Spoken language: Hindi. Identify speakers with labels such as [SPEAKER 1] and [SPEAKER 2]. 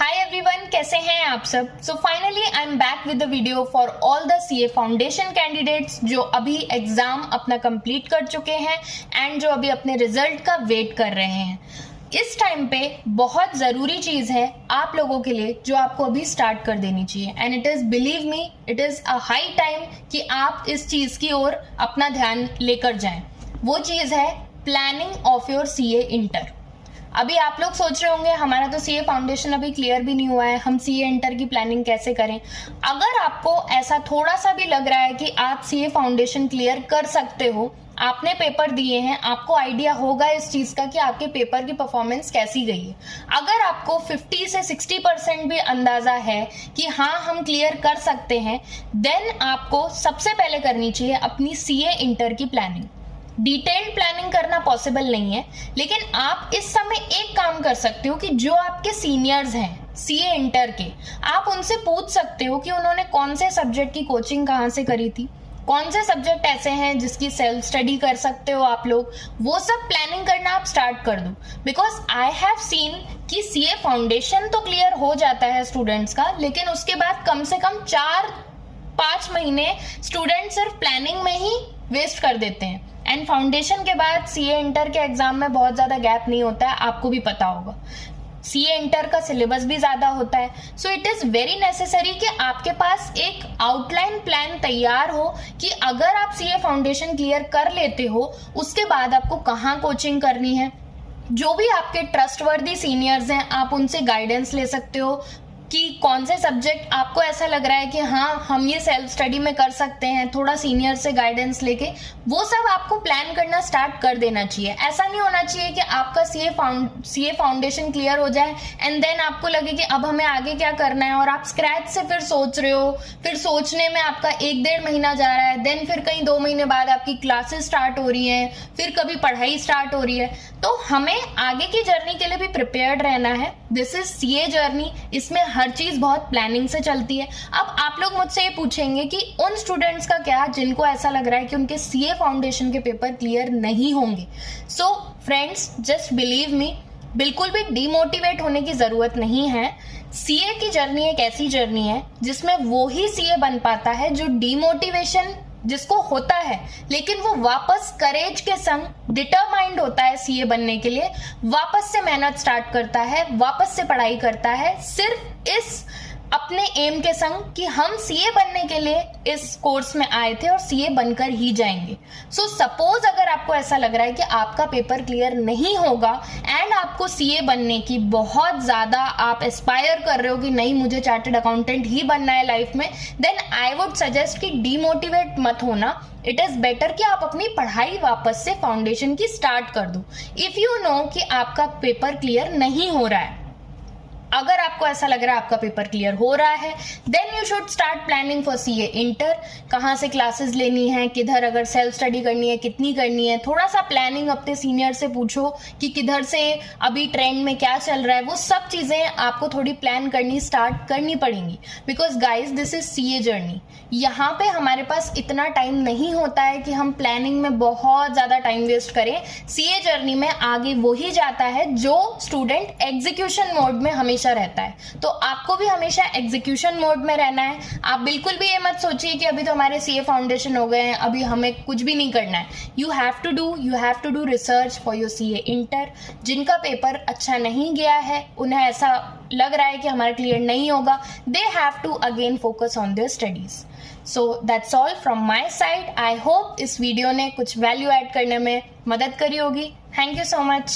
[SPEAKER 1] हाय एवरीवन, कैसे हैं आप सब। So finally I am back with the video for all the CA foundation candidates जो अभी एग्जाम अपना कंप्लीट कर चुके हैं एंड जो अभी अपने रिजल्ट का वेट कर रहे हैं। इस टाइम पे बहुत ज़रूरी चीज़ है आप लोगों के लिए जो आपको अभी स्टार्ट कर देनी चाहिए and it is, believe me, it is a high time कि आप इस चीज़ की ओर अपना ध्यान लेकर जाएं। वो चीज़ है planning of your CA inter. अभी आप लोग सोच रहे होंगे हमारा तो सीए फाउंडेशन अभी क्लियर भी नहीं हुआ है, हम सीए इंटर की प्लानिंग कैसे करें। अगर आपको ऐसा थोड़ा सा भी लग रहा है कि आप सीए फाउंडेशन क्लियर कर सकते हो, आपने पेपर दिए हैं, आपको आइडिया होगा इस चीज का कि आपके पेपर की परफॉर्मेंस कैसी गई है, अगर आपको 50 से 60% भी अंदाजा है कि हाँ हम क्लियर कर सकते हैं, देन आपको सबसे पहले करनी चाहिए अपनी सीए इंटर की प्लानिंग। डिटेल्ड प्लानिंग करना पॉसिबल नहीं है, लेकिन आप इस समय एक काम कर सकते हो कि जो आपके सीनियर्स हैं सीए इंटर के, आप उनसे पूछ सकते हो कि उन्होंने कौन से सब्जेक्ट की कोचिंग कहाँ से करी थी, कौन से सब्जेक्ट ऐसे हैं जिसकी सेल्फ स्टडी कर सकते हो आप लोग, वो सब प्लानिंग करना आप स्टार्ट कर दो। बिकॉज आई हैव सीन कि सीए फाउंडेशन तो क्लियर हो जाता है स्टूडेंट्स का, लेकिन उसके बाद कम से कम 4-5 महीने स्टूडेंट सिर्फ प्लानिंग में ही वेस्ट कर देते हैं एंड फाउंडेशन के बाद सीए इंटर के एग्जाम में बहुत ज्यादा गैप नहीं होता है, आपको भी पता होगा। सीए इंटर का सिलेबस भी ज्यादा होता है, so it is very necessary कि आपके पास एक आउटलाइन प्लान तैयार हो कि अगर आप सीए फाउंडेशन क्लियर कर लेते हो उसके बाद आपको कहाँ कोचिंग करनी है। जो भी आपके ट्रस्टवर्दी सीनियर्स हैं आप उनसे गाइडेंस ले सकते हो कि कौन से सब्जेक्ट आपको ऐसा लग रहा है कि हाँ हम ये सेल्फ स्टडी में कर सकते हैं, थोड़ा सीनियर से गाइडेंस लेके वो सब आपको प्लान करना स्टार्ट कर देना चाहिए। ऐसा नहीं होना चाहिए कि आपका सीए फाउंडेशन क्लियर हो जाए एंड देन आपको लगे कि अब हमें आगे क्या करना है और आप स्क्रैच से फिर सोच रहे हो, फिर सोचने में आपका 1-1.5 महीना जा रहा है, देन फिर कहीं 2 महीने बाद आपकी क्लासेस स्टार्ट हो रही हैं, फिर कभी पढ़ाई स्टार्ट हो रही है। तो हमें आगे की जर्नी के लिए भी प्रिपेयर्ड रहना है। दिस इज सीए जर्नी, इसमें हर चीज बहुत प्लानिंग से चलती है। अब आप लोग मुझसे ये पूछेंगे कि उन स्टूडेंट्स का क्या जिनको ऐसा लग रहा है कि उनके सीए फाउंडेशन के पेपर क्लियर नहीं होंगे। So friends, just believe me, बिल्कुल भी डीमोटिवेट होने की जरूरत नहीं है। सीए की जर्नी एक ऐसी जर्नी है जिसमें वो ही सीए बन पाता है जो डीमोटिवेशन जिसको होता है लेकिन वो वापस करेज के संग डिटरमाइंड होता है सीए बनने के लिए, वापस से मेहनत स्टार्ट करता है, वापस से पढ़ाई करता है, सिर्फ इस अपने एम के संग कि हम सीए बनने के लिए इस कोर्स में आए थे और सीए बनकर ही जाएंगे। सो सपोज अगर आपको ऐसा लग रहा है कि आपका पेपर क्लियर नहीं होगा एंड आपको सीए बनने की बहुत ज्यादा आप एस्पायर कर रहे हो कि नहीं मुझे चार्टर्ड अकाउंटेंट ही बनना है लाइफ में, देन आई वुड सजेस्ट कि डीमोटिवेट मत होना। इट इज बेटर कि आप अपनी पढ़ाई वापस से फाउंडेशन की स्टार्ट कर दो। इफ यू नो कि आपका पेपर क्लियर नहीं हो रहा है, अगर आपको ऐसा लग रहा है आपका पेपर क्लियर हो रहा है, then you should start planning for CA inter. कहाँ से क्लासेस लेनी है, किधर अगर सेल्फ स्टडी करनी है कितनी करनी है, थोड़ा सा प्लानिंग अपने सीनियर से पूछो कि किधर से अभी ट्रेंड में क्या चल रहा है, वो सब चीजें आपको थोड़ी प्लान करनी स्टार्ट करनी पड़ेंगी। Because guys this is CA journey, यहाँ पे हमारे पास इतना टाइम नहीं होता है कि हम प्लानिंग में बहुत ज्यादा टाइम वेस्ट करें। सीए जर्नी में आगे वही जाता है जो स्टूडेंट एग्जीक्यूशन मोड में हमेशा रहता है। तो आपको भी हमेशा एग्जीक्यूशन मोड में रहना है। आप बिल्कुल भी ये मत सोचिए कि अभी तो हमारे सीए फाउंडेशन हो गए हैं, अभी हमें कुछ भी नहीं करना है। You have to do research for your CA inter. जिनका पेपर अच्छा नहीं गया है, उन्हें ऐसा लग रहा है कि हमारा क्लियर नहीं होगा, they have to again focus on their studies. So that's all from my side. I hope इस वीडियो ने कुछ वैल्यू ऐड करने में मदद करी होगी। Thank you so much.